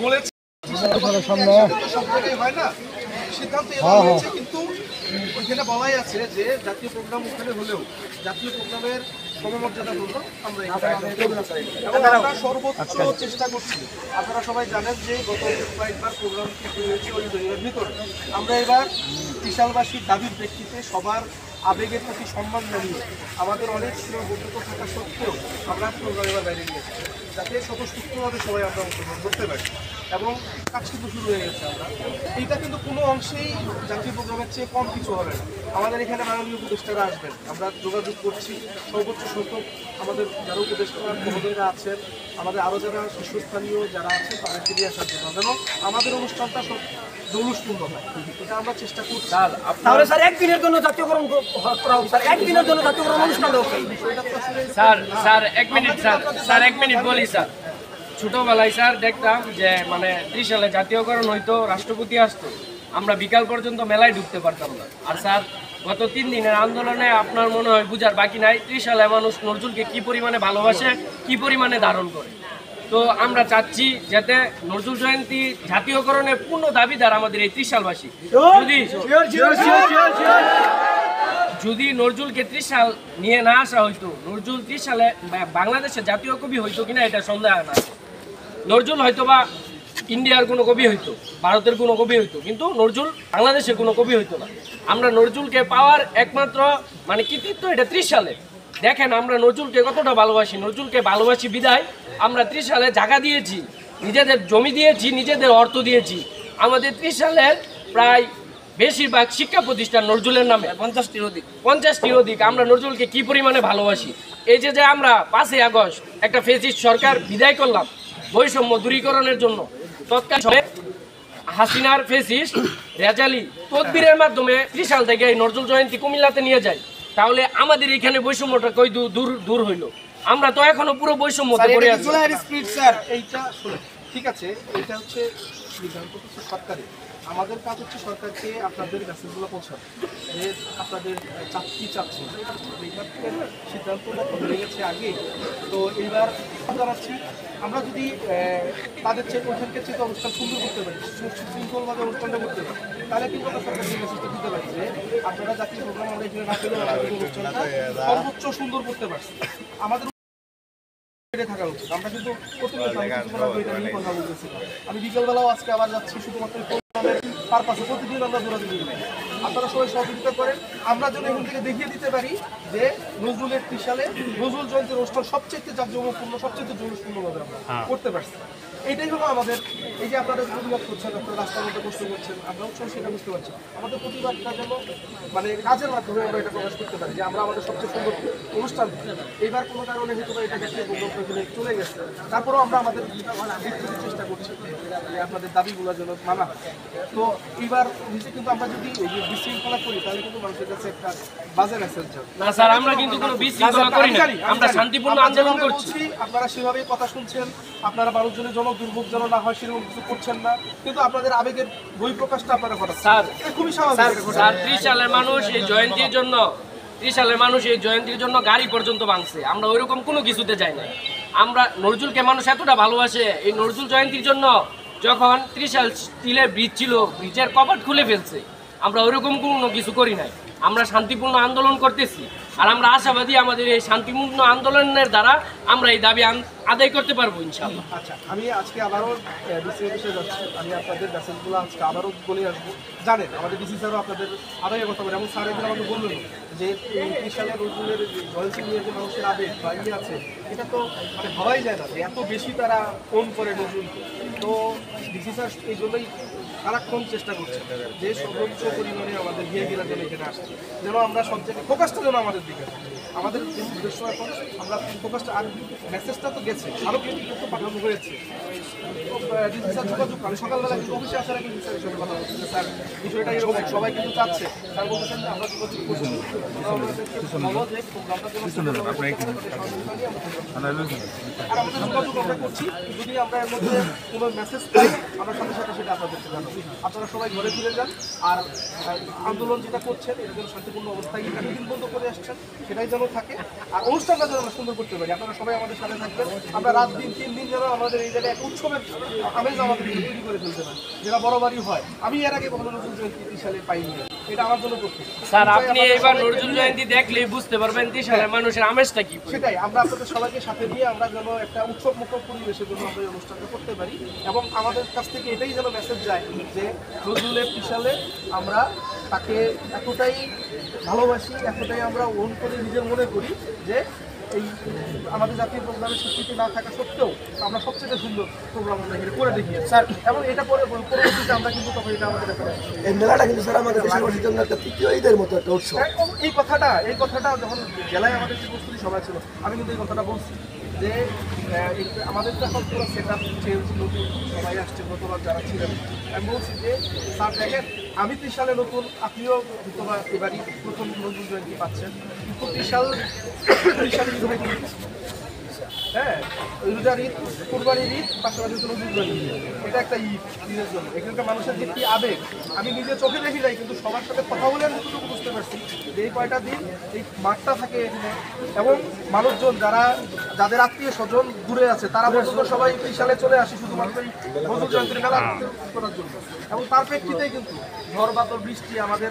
বলেছে সব জায়গায় হয় না, সিদ্ধান্ত এবার হয়েছে, কিন্তু ওইখানে বলাই আছে যে জাতীয় প্রোগ্রাম ওখানে হলেও জাতীয় প্রোগ্রামের সমমর্যাদা হলো আমরা আমরা সর্বোচ্চ চেষ্টা করছি। আপনারা সবাই জানেন যে গত কয়েকবার প্রোগ্রাম হয়েছে ওই ভিতরে আমরা এবার ত্রিশালবাসীর দাবির প্রেক্ষিতে সবার আবেগের প্রতি সম্মান জানিয়ে আমাদের অনেক সীমাবদ্ধতা থাকা সত্ত্বেও আমরা প্রোগ্রাম এবার বাইরে নিয়েছি যাতে স্বতঃস্ফূর্তভাবে সবাই আমরা অংশগ্রহণ করতে পারি, এবং কাজ কিন্তু শুরু হয়ে গেছে। আমরা এইটা কিন্তু কোনো অংশেই জাতীয় প্রোগ্রামের চেয়ে কম কিছু হবে না। আমাদের এখানে মাননীয় উপদেষ্টারা আসবেন, আমরা যোগাযোগ করছি সর্বোচ্চ সংখ্যক আমাদের যারা উপদেষ্টা মহোদয়রা আছেন, আমাদের আরও যারা শীর্ষস্থানীয় যারা আছেন তাদেরকে নিয়ে আসার জন্য যেন আমাদের অনুষ্ঠানটা সব জৌলুসপূর্ণ হয়, এটা আমরা চেষ্টা করছি। তাহলে স্যার একদিনের জন্য জাতীয়করণ করা হোক, স্যার একদিনের জন্য জাতীয়করণ অনুষ্ঠান হোক। স্যার এক মিনিট বলি স্যার। ছোটবেলায় স্যার দেখতাম যে মানে ত্রিশালে জাতীয়করণ হইতো, রাষ্ট্রপতি আসতো, আমরা বিকাল পর্যন্ত মেলায় ঢুকতে পারতাম না। আর স্যার গত 3 দিনের আন্দোলনে আপনার মনে হয় বুঝার বাকি নাই ত্রিশালে মানুষ নজরুলকে কি পরিমাণে ভালোবাসে, কি পরিমাণে ধারণ করে। তো আমরা চাচ্ছি যাতে নজরুল জয়ন্তী জাতীয়করণের পূর্ণ দাবিদার আমাদের এই ত্রিশালবাসী। যদি নজরুলকে ত্রিশাল নিয়ে না আসা হইতো, নজরুল ত্রিশালে বাংলাদেশের জাতীয় কবি হইতো কিনা এটা সন্দেহ না। নজরুল হয়তো বা ইন্ডিয়ার কোনো কবি হইতো, ভারতের কোনো কবি হইতো, কিন্তু নজরুল বাংলাদেশের কোনো কবি হইতো না। আমরা নজরুলকে পাওয়ার একমাত্র মানে কৃতিত্ব এটা ত্রিশালে। দেখেন আমরা নজরুলকে কতটা ভালোবাসি, নজরুলকে ভালোবাসি বিদায় আমরা ত্রিশালে জায়গা দিয়েছি, নিজেদের জমি দিয়েছি, নিজেদের অর্থ দিয়েছি। আমাদের ত্রিশালের প্রায় বেশিরভাগ শিক্ষা প্রতিষ্ঠান নজরুলের নামে, 50টির অধিক। আমরা নজরুলকে কি পরিমাণে ভালোবাসি। এই যে আমরা 5ই আগস্ট একটা ফ্যাসিস্ট সরকার বিদায় করলাম বৈষম্য দূরীকরণের জন্য, তৎকালীন হাসিনার ফ্যাসিস্ট রেজালি তদবিরের মাধ্যমে ত্রিশাল থেকে এই নজরুল জয়ন্তী কুমিল্লাতে নিয়ে যায়, তাহলে আমাদের এখানে বৈষম্যটা কই দূর হইলো? আমরা তো এখনো পুরো বৈষম্যতে পড়ে আছি। এইটা ঠিক আছে, এটা হচ্ছে সিদ্ধান্ত সরকারের। আমাদের কাজ হচ্ছে সরকারকে আপনাদের মেসেজগুলো পৌঁছানো, যে আপনাদের কি চাচ্ছেন। সিদ্ধান্তটা হয়ে গেছে আগে, তো এইবার জানাচ্ছি আমরা যদি তাদের চেয়ে ওইখানকার চেয়ে অনুষ্ঠান সুন্দর করতে পারি, সুশৃঙ্খলভাবে অনুষ্ঠানটা করতে পারি, তাহলে কিন্তু আমরা সরকারকে মেসেজটা দিতে পারি যে আপনারা জাতীয় প্রোগ্রাম আমরা এখানে না পেলেও অনুষ্ঠানটা সর্বোচ্চ সুন্দর করতে পারছি। আমাদের থাকা উচিত। আমরা কিন্তু কথা বলতেছি, আমি বিকেলবেলাও আজকে আবার যাচ্ছি শুধুমাত্র পারপাসে, প্রতিদিন আমরা দৌড়াদৌড়ি করি। আপনারা সবাই সহযোগিতা করেন, আমরা যেন এখান থেকে দেখিয়ে দিতে পারি যে নজরুলের ত্রিশালে নজরুল জয়ন্তীর অনুষ্ঠান সবচেয়ে জাঁকজমকপূর্ণ, সবচেয়ে জৌলুসপূর্ণভাবে আমরা করতে পারছি। এইটাই হলো আমাদের, এই যে আপনারা প্রতিবাদ করছেন, আপনারা রাস্তার মধ্যে কষ্ট করছেন, আমরাও সেটা বুঝতে পারছি। আমাদের প্রতিবাদটা যেন মানে কাজের মাধ্যমে আমরা এটা প্রকাশ করতে পারি যে আমরা আমাদের সবচেয়ে সুন্দর অনুষ্ঠান। এইবার কোনো কারণে হয়তো এটা দেখে চলে গেছে, তারপরেও আমরা আমাদের চেষ্টা করছি যে আপনাদের দাবিগুলো যেন মানা হয়। তো এইবার নিচে কিন্তু আমরা যদি বিশৃঙ্খলা করি তাহলে কিন্তু মানুষের কাছে একটা বাজে মেসেজ যাবে না। স্যার আমরা কিন্তু কোনো বিশৃঙ্খলা করি না, আমরা শান্তিপূর্ণ আন্দোলন করছি। আপনারা সেভাবেই কথা শুনছেন, আপনারা মানুষজনের জন্য দুর্ভোগ যেন না হয় সেরকম কিছু করছেন না, কিন্তু আপনাদের আবেগের বহিঃপ্রকাশটা আপনারা ঘটাচ্ছেন। স্যার খুবই স্বাভাবিক। স্যার ত্রিশালের মানুষ এই জয়ন্তীর জন্য, ত্রিশালের মানুষ এই জয়ন্তীর জন্য গাড়ি পর্যন্ত ভাঙছে, আমরা ওইরকম কোনো কিছুতে যাই না। আমরা নজরুলকে মানুষ এতটা ভালোবাসে, এই নজরুল জয়ন্তীর জন্য যখন ত্রিশাল স্টিলের ব্রিজ ছিল, ব্রিজের কপাট খুলে ফেলছে, আমরা ওইরকম কোনো কিছু করি নাই। আমরা শান্তিপূর্ণ আন্দোলন করতেছি, আর আমরা আশাবাদী আমাদের এই শান্তিপূর্ণ আন্দোলনের দ্বারা আমরা এই দাবি আদায় করতে পারবো ইনশাআল্লাহ। আচ্ছা, আমি আজকে আবারও ডিসি অফিসে যাচ্ছি, আমি আপনাদের মেসেজগুলো আজকে আবারও বলে আসবো। জানেন আমাদের ডিসি স্যারও আপনাদের আবেগের কথা বলে, এবং স্যার এগুলো আমাকে বললেন যে এই ত্রিশালের নজরুলের জয়ন্তী নিয়ে যে মানুষের আবেগ বা ইয়ে আছে, এটা তো মানে ভাবাই যায় না যে এত বেশি তারা ফোন করে নজরুলকে। তো ডিসি স্যার এই জন্যই সারাক্ষণ চেষ্টা করছে যে সর্বোচ্চ পরিমাণে আমাদের ভিআইপিরা যেন এখানে আসছে, যেন আমরা সব জায়গায় ফোকাসটা যেন আমাদের দিকে। আমাদের উদ্দেশ্য এখন আমরা ফোকাসটা, আর মেসেজটা তো গেছে, আরও কিন্তু পাঠানো হয়েছে। ডিসি স্যার যোগাযোগ, আমি সকালবেলা কিন্তু অফিসে আসার আগে স্যারের সঙ্গে কথা বলছি যে স্যার বিষয়টা এরকম, সবাই কিন্তু চাচ্ছে। স্যার বলতেছেন যে আমরা যোগাযোগ করছি, আর আমাদের যোগাযোগ আমরা করছি। যদি আমরা এর মধ্যে কোনো মেসেজ পাই আমরা সাথে সাথে সেটা আপনাদেরকে জানাবো। আপনারা সবাই ঘরে ফিরে যান, আর আন্দোলন যেটা করছেন এটা যেন শান্তিপূর্ণ অবস্থায় এতদিন বন্ধ করে আসছেন সেটাই যেন থাকে, আর অনুষ্ঠানটা যেন আমরা সুন্দর করতে পারি। আপনারা সবাই আমাদের সাথে থাকবেন, আমরা রাত দিন 3 দিন যেন আমাদের এই জায়গায় এক উৎসবের আমেজ আমাদের তৈরি করে ফেলতে পারি, যেটা বরাবরই হয়। আমি এর আগে কখনো নজরুল জয়ন্তী 30 সালে পাইনি, এটা আমার জন্য প্রথম। স্যার আপনি এবার নজরুল জয়ন্তী দেখলেই বুঝতে পারবেন 30 সালের মানুষের আমেজটা কি। সেটাই আমরা আপনাদের সবাইকে সাথে নিয়ে আমরা যেন একটা উৎসব মুখর পরিবেশের জন্য আমরা এই অনুষ্ঠানটা করতে পারি, এবং আমাদের কাছ থেকে এটাই যেন মেসেজ যায় যে নজরুলের 30 সালে আমরা তাকে এতটাই ভালোবাসি, এতটাই আমরা ওন করে নিজের মনে করি যে এই আমাদের জাতীয় প্রোগ্রামের স্বীকৃতি না থাকা সত্ত্বেও আমরা সবচেয়ে সুন্দর প্রোগ্রাম আমরা এখানে করে দেখি স্যার, এবং এটা পরবর্তীতে আমরা কিন্তু তখন এটা আমাদের এই মেলাটা কিন্তু স্যার আমাদের দেশের জন্য একটা তৃতীয় ঈদের মতো একটা উৎসব। এই কথাটা যখন জেলায় আমাদের যে প্রস্তুতি সভা ছিল, আমি কিন্তু এই কথাটা বলছি যে আমাদের তো এখন পুরো সেট আপ চেঞ্জ, নতুন সবাই আসছে, গতবার যারা ছিলেন, আমি বলছি যে স্যার দেখেন আমি 30 সালে নতুন, আপনিও হয়তো বা এবারই প্রথম নজরুল জয়ন্তী পাচ্ছেন, কিন্তু 30 সালে ঈদ হয়তো হ্যাঁ রোজার ঈদ, কুরবানির ঈদ, পাশাপাশি নজরুল জয়ন্তী, এটা একটা ঈদের জন্য এখানকার মানুষের যে কি আবেগ আমি নিজে চোখে দেখি নাই, কিন্তু সবার সাথে কথা বলে আমি যতটুকু বুঝতে পারছি যে এই কয়টা দিন এই মাঠটা থাকে এখানে, এবং মানুষজন যাদের আত্মীয় স্বজন দূরে আছে তারা পর্যন্ত সবাই 30 সালে চলে আসে শুধুমাত্র এই নজরুল জয়ন্তীর মেলা করার জন্য, এবং তার প্রেক্ষিতেই কিন্তু ঝড় বাতর বৃষ্টি আমাদের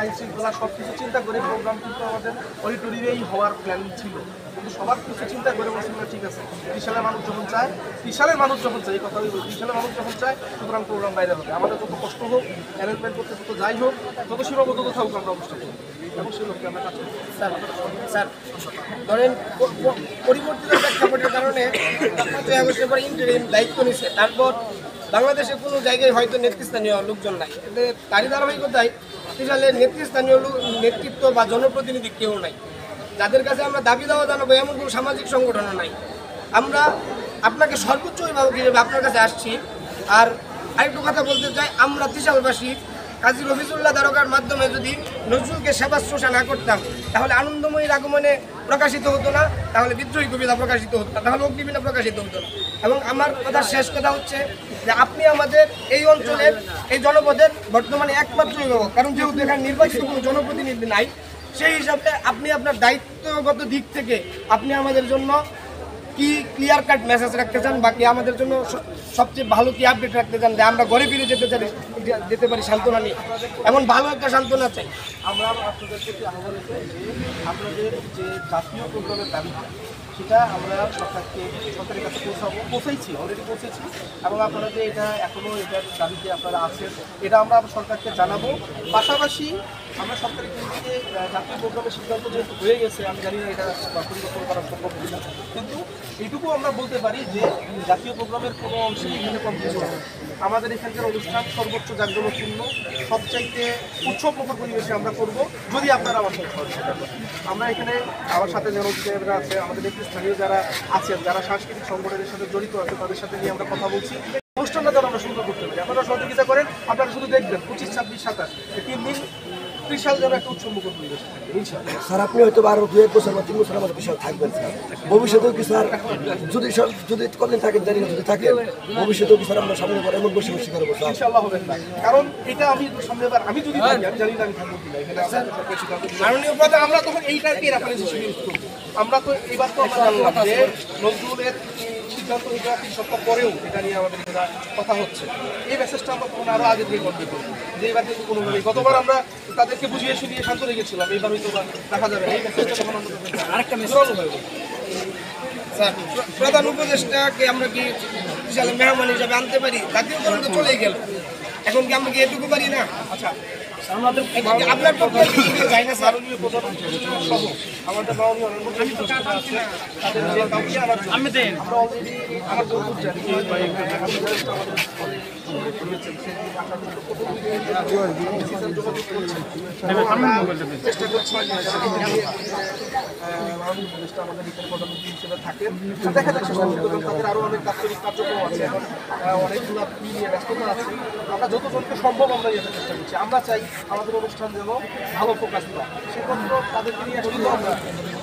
আইন শৃঙ্খলা সব কিছু চিন্তা করে প্রোগ্রাম কিন্তু আমাদের অডিটোরিয়ামেই হওয়ার প্ল্যান ছিল, কিন্তু সবার কিছু চিন্তা করে বলছিল ঠিক আছে 30 সালের মানুষ যখন চায়, 30 সালের মানুষ যখন চায়, এই কথা বলি 30 সালের মানুষ যখন চায়, সুতরাং প্রোগ্রাম বাইরে হবে, আমাদের যত কষ্ট হোক অ্যারেঞ্জমেন্ট করতে যত যাই হোক, তত সীমাবদ্ধ থাকুক আমরা অনুষ্ঠান করব, এবং সেই লোককে আমরা কাজ করব। স্যার ধরেন পরিবর্তিত প্রেক্ষাপটের কারণে 5 আগস্টের পরে ইন্টারিম দায়িত্ব নিচ্ছে, তারপর বাংলাদেশে কোনো জায়গায় হয়তো নেতৃস্থানীয় লোকজন নাই, এতে তারই ধারাবাহিকতায় 30 সালে নেতৃস্থানীয় নেতৃত্ব বা জনপ্রতিনিধি কেউ নাই, যাদের কাছে আমরা দাবি দেওয়া জানাবো এমন কোনো সামাজিক সংগঠনও নাই। আমরা আপনাকে সর্বোচ্চ অভিভাবক হিসেবে আপনার কাছে আসছি। আর আরেকটু কথা বলতে চাই, আমরা ত্রিশালবাসী কাজী রফিজুল্লাহ দারোগার মাধ্যমে যদি নজরুলকে সেবা শ্রোষা না করতাম, তাহলে আনন্দময়ীর আগমনে প্রকাশিত হতো না, তাহলে বিদ্রোহী কবিতা প্রকাশিত হতো না, তাহলে অগ্নিবীণা প্রকাশিত হতো না। এবং আমার কথা শেষ কথা হচ্ছে যে আপনি আমাদের এই অঞ্চলের এই জনপদের বর্তমানে একমাত্র অভিভাবক, কারণ যেহেতু এখানে নির্বাচিত কোনো জনপ্রতিনিধি নাই, সেই হিসাবে আপনি আপনার দায়িত্বগত দিক থেকে আপনি আমাদের জন্য কি ক্লিয়ার কাট মেসেজ রাখতে চান, বাকি আমাদের জন্য সবচেয়ে ভালো কি আপডেট রাখতে চান যে আমরা ঘরে ফিরে যেতে পারি সান্ত্বনা নিয়ে, এমন ভালো একটা সান্ত্বনা চাই। আমরা আপনাদের প্রতি আহ্বান যে আপনাদের যে জাতীয় প্রোগ্রামের দাবিটা সেটা আমরা সরকারের কাছে অলরেডি পৌঁছেছি, এবং আপনারা যে এটা এখনও এটার দাবিতে আপনারা আছেন এটা আমরা সরকারকে জানাবো। পাশাপাশি আমরা সরকারের থেকে জাতীয় প্রোগ্রামের সিদ্ধান্ত যেহেতু হয়ে গেছে, আমি জানি না এটা পরিবর্তন করা সম্ভব কিনা, কিন্তু এইটুকু আমরা বলতে পারি যে জাতীয় প্রোগ্রামের কোনো অংশেই এখানে কমপ্লিট হবে। আমাদের এখানকার অনুষ্ঠান সর্বোচ্চ জাঁকজমকপূর্ণ, সবচাইতে উৎসবমুখর পরিবেশে আমরা করব, যদি আপনারা আমার সাথে সহযোগিতা করেন। আমরা এখানে আমার সাথে যারা অতিথিরা আছে, আমাদের একটি স্থানীয় যারা আছেন, যারা সাংস্কৃতিক সংগঠনের সাথে জড়িত আছে, তাদের সাথে নিয়ে আমরা কথা বলছি অনুষ্ঠানটা যেন আমরা সুন্দর করতে পারি। আপনারা সহযোগিতা করেন, আপনারা শুধু দেখবেন 25, 26, 27 এই 3 দিন বিশাল যেন একটা উৎসবমুখর পরিবেশ থাকে ইনশাআল্লাহ। স্যার আপনি হয়তো আরো 2-1 বছর বা 3 বছর আমাদের বিশাল থাকবেন স্যার, ভবিষ্যতেও কি স্যার যদি কতদিন থাকেন জানি না, যদি থাকেন ভবিষ্যতেও কি স্যার আমরা সামনে পরে এমন বসে করবো স্যার? ইনশাআল্লাহ হবেন না, কারণ এটা আমি সামনেবার আমি যদি থাকি, আমি জানি না আমি থাকবো কিনা এখানে। মাননীয় প্রধান, আমরা তখন এইটাকে রেফারেন্স হিসেবে ইউজ করবো। আমরা তো এবার তো আমরা জানলাম যে নজরুলের সিদ্ধান্ত 3 সপ্তাহ পরেও এটা নিয়ে আমাদের এখানে কথা হচ্ছে, এই মেসেজটা আমরা তখন আরো আগে থেকে কনভে করবো যে এবার কিন্তু কোনোভাবেই, গতবার আমরা তাদেরকে বুঝিয়ে শুনিয়ে শান্ত রেখেছিলাম, এইবার হয়তো দেখা যাবে এই মেসেজটা তখন আমরা আরেকটা মেসেজ হবে। স্যার প্রধান উপদেষ্টাকে আমরা কি বিশাল মেহমান হিসাবে আনতে পারি? জাতীয়করণ তো চলেই গেল, এখন কি আমরা কি এটুকু পারি না? আচ্ছা, আপনার পক্ষে যাই না স্যার, মাননীয় প্রধান সহ আমাদের মাননীয় অনারেবল উপদেষ্টা আছে, তাদের যে কাউকে আনার জন্য আমরা অলরেডি আমার যতদূর জানি চেষ্টা করছি মাননীয় উপদেষ্টা আমাদের এখানে প্রধানমন্ত্রী হিসেবে থাকেন। দেখা যাচ্ছে তাদের আরও অনেক দাপ্তরিক কার্যক্রম আছে, এখন অনেকগুলো নিয়ে ব্যস্ততা আছে, আমরা যতজনকে সম্ভব আমরা যেতে চেষ্টা করছি। আমরা চাই আমাদের অনুষ্ঠান যেন ভালো ফোকাস পায়, সেক্ষেত্রে তাদেরকে নিয়ে আসলে আমরা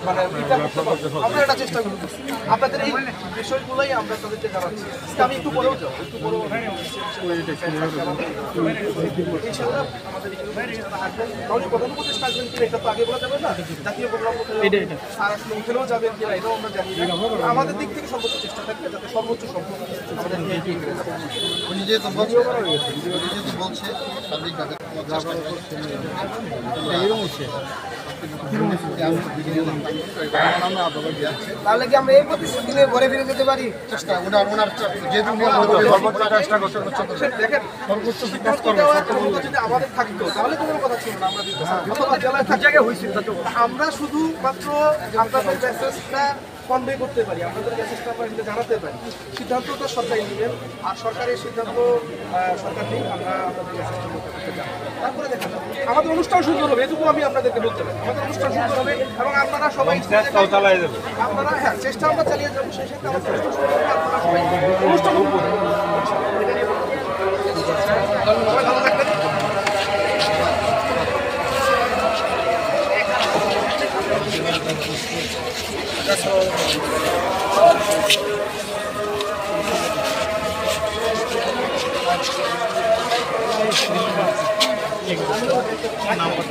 মানে বিচার করতে পারবো। আমরা এটা চেষ্টা করতেছি। আপনাদের এই বিষয়গুলোই আমরা তাদেরকে জানাচ্ছি। আমি একটু পরেও যাবো, একটু পরেও ইনশাআল্লাহ আমাদের আসবেন। কারণ প্রধান উপদেষ্টা আসবেন কিনা এটা তো আগে বলা যাবে না। জাতীয় প্রোগ্রাম স্যার আসলে ওখানেও যাবেন কিনা এটাও আমরা জানি না। আমাদের দিক থেকে সর্বোচ্চ চেষ্টা থাকবে যাতে সর্বোচ্চ সম্ভব আমাদের এগিয়ে নিয়ে যাবে। উনি যেহেতু বলছে সার্বিকভাবে তাহলে কি আমরা এই প্রতিশ্রুতি নিয়ে ঘরে ফিরে যেতে পারি? চেষ্টা ওনার যেহেতু দেখেন সিদ্ধান্ত দেওয়ার ক্ষমতা যদি আমাদের থাকতো তাহলে তো কোনো কথা ছিল না, আমরা দিতাম। অথবা জেলায় থাক জায়গায় হয়েছিল, আমরা শুধুমাত্র আপনাদের মেসেজটা কনভে করতে পারি, আপনাদের মেসেজটা আমরা কিন্তু জানাতে পারি। সিদ্ধান্তটা সরকারই নেবেন, আর সরকারের সিদ্ধান্ত সরকার নেই, আমরা আপনাদের মেসেজটা করতে যাবো। তারপরে দেখা যাবে আমাদের অনুষ্ঠান সুন্দর হবে, এটুকু আমি আপনাদেরকে বলতে পারি। আমাদের অনুষ্ঠান সুন্দর হবে এবং আপনারা সবাই আপনারা হ্যাঁ চেষ্টা আমরা চালিয়ে যাবো, সেই সাথে আমাদের অনুষ্ঠান সুন্দর হবে, আপনারা সবাই অনুষ্ঠান উপভোগ করবেন। সবাই ভালো থাকবেন। নাম্বার